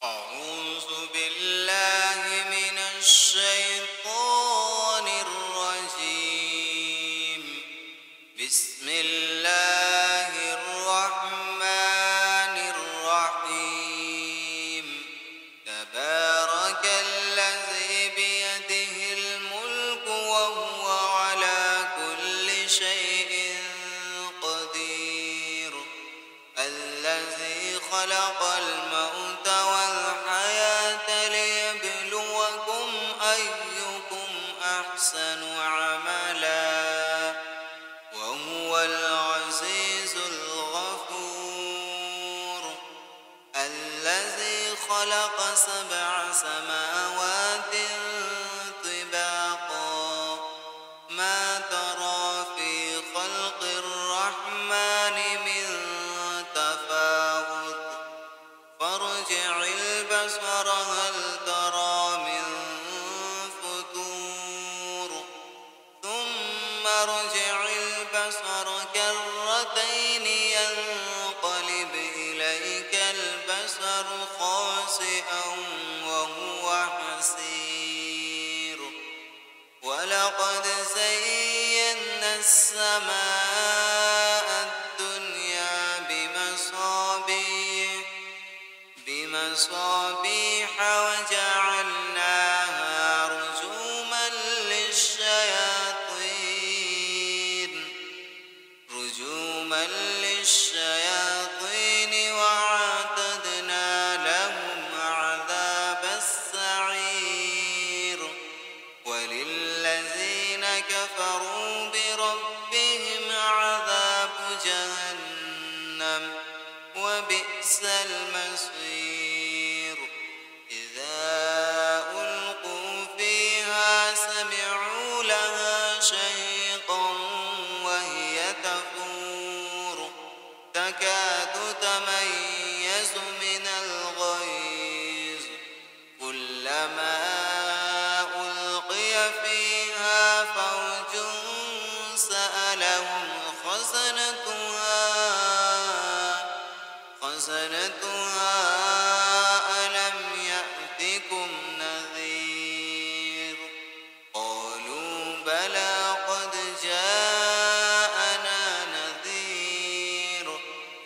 أعوذ بالله من الشيطان الرجيم. بسم الله الرحمن الرحيم. تبارك الذي بيده الملك وهو على كل شيء قدير. الذي خلق الموت والحياة ليبلوكم أيكم أحسن عملا وهو العزيز الغفور. الذي خلق 7 سماوات طباقا ما ترى في خلق الرحمن من تفاوت فارجع البصر هل ترى من فتور ثم ارجع البصر كرتين ينقلب إليك البصر خاسئا وهو حسير. ولقد زينا السماء الدنيا بمصابيح وجعلناها رجوما للشياطين وأعتدنا لهم عذاب السعير. وللذين كفروا بربهم عذاب جهنم وبئس المصير. إذا ألقوا فيها سمعوا لها شهيقا وهي تفور تكاد تميز من الغيظ كلما ألقي فيها فوج سألهم خزنتها ألم يأتكم نذير. قالوا بلى قد جاءنا نذير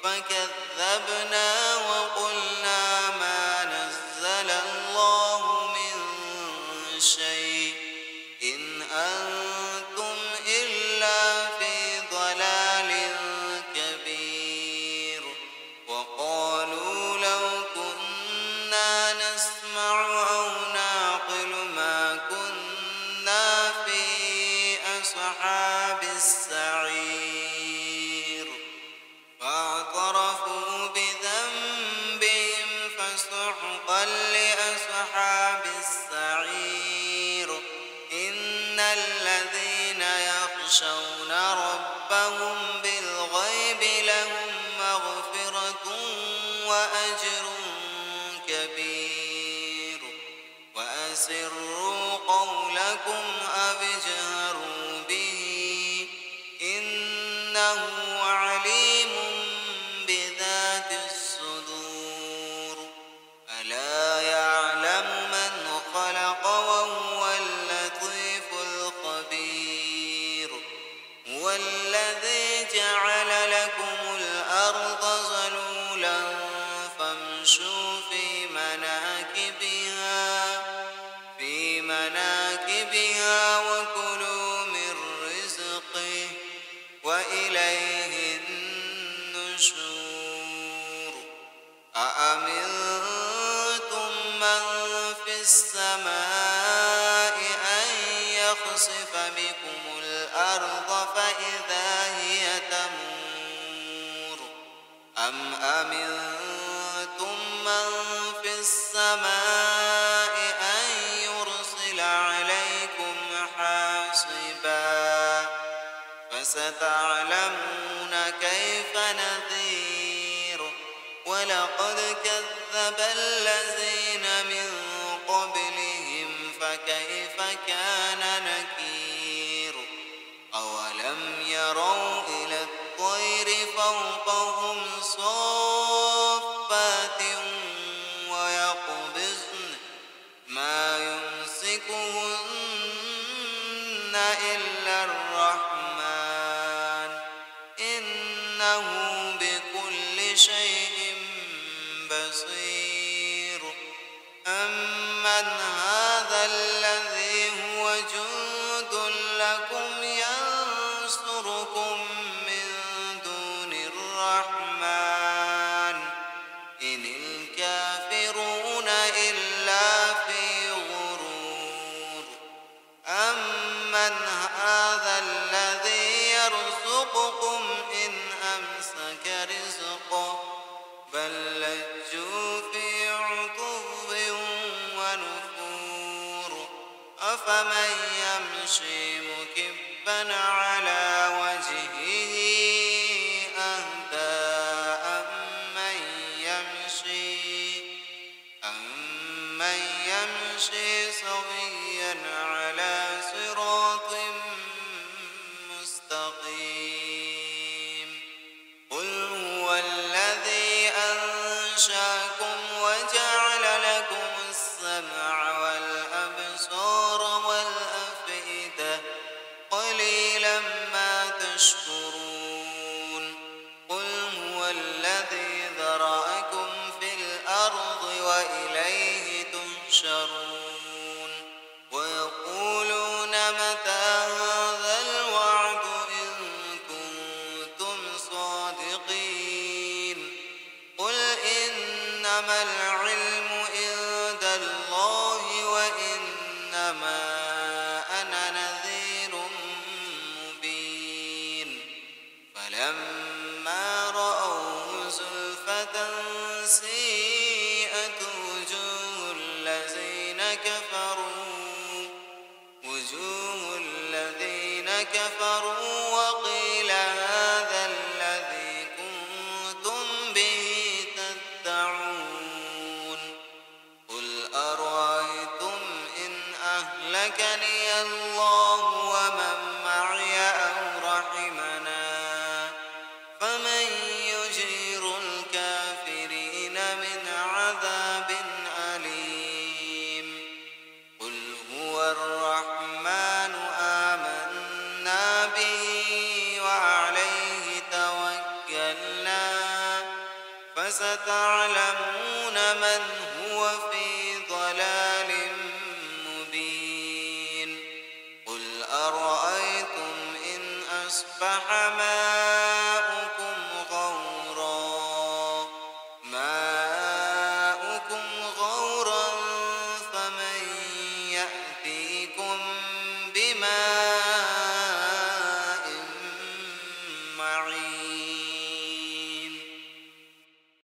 فكذبنا وقلنا ما نزل الله من شيء إن أنتم إلا في ضلال كبير. وقالوا لو كنا نسمع أو نعقل ما كنا في أصحاب السعير. فاعترفوا بذنبهم فسحقا لأصحاب السعير. إن الذين يخشون ربهم بالغيب لهم مغفرة وأجر كبير. وأسروا قولكم أو اجهروا به إنه عليم بذات الصدور. ألا يعلم من خلق وهو اللطيف الخبير. هو الذي جعل لكم الأرض ذلولا فامشوا في مناكبها وكلوا من رزقه وإليه النشور. أأمنتم من في السماء أن يخسف بكم الأرض فإذا هي تمور أم أمنتم من في السماء أن يرسل عليكم حاصبا فستعلمون كيف نذير. ولقد كذب الذين من قبلهم فكيف كان نكير. أولم يروا إلى الطير فوقهم صافات ويقبضن أَمَّنْ هَذَا الَّذِي هُوَ جُندٌ لَّكُمْ يَنصُرُكُم مِّن دُونِ الرَّحْمَٰنِ إِنِ الْكَافِرُونَ إِلَّا فِي غُرُورٍ أَمَّنْ هَذَا الَّذِي يَرْزُقُكُمْ إِنْ أَمْسَكَ رِزْقَهُ بَل لَّجُّوا فِي عُتُوٍّ وَنُفُورٍ أَفَمَن يَمْشِي مُكِبًّا عَلَىٰ وَجْهِهِ أَهْدَىٰ أَمَّن يَمْشِي سَوِيًّا عَلَىٰ صِرَاطٍ مُّسْتَقِيمٍ قُلْ هُوَ الَّذِي أَنشَأَكُمْ وَجَعَلَ لَكُمُ السَّمْعَ وَالْأَبْصَارَ وَالْأَفْئِدَةَ قَلِيلًا مَّا تَشْكُرُونَ قُلْ هُوَ الَّذِي ذَرَأَكُمْ فِي الْأَرْضِ وَإِلَيْهِ تُحْشَرُونَ وَيَقُولُونَ مَتَىٰ هَٰذَا الْوَعْدُ إِن كُنتُمْ صَادِقِينَ قُلْ إِنَّمَا الْعِلْمُ عِندَ اللَّهِ وَإِنَّمَا أَنَا نَذِيرٌ مُّبِينٌ فَلَمَّا رَأَوْهُ زُلْفَةً سِيئَتْ وُجُوهُ الَّذِينَ كَفَرُوا وَقِيلَ هَٰذَا الَّذِي كُنتُم بِهِ تَدَّعُونَ قُلْ أَرَأَيْتُمْ إِنْ أَهْلَكَنِيَ اللَّهُ وَمَن مَّعِيَ أَوْ رَحِمَنَا فَمَن يُجِيرُ الْكَافِرِينَ مِنْ عَذَابٍ أَلِيمٍ قُلْ هُوَ الرَّحْمَٰنُ آمَنَّا بِهِ وَعَلَيْهِ تَوَكَّلْنَا فَسَتَعْلَمُونَ مَنْ هُوَ فِي ضَلَالٍ مُّبِينٍ قُلْ أَرَأَيْتُمْ إِنْ أَصْبَحَ مَاؤُكُمْ غَوْرًا فَمَن يَأْتِيكُم بِمَاءٍ مَّعِينٍ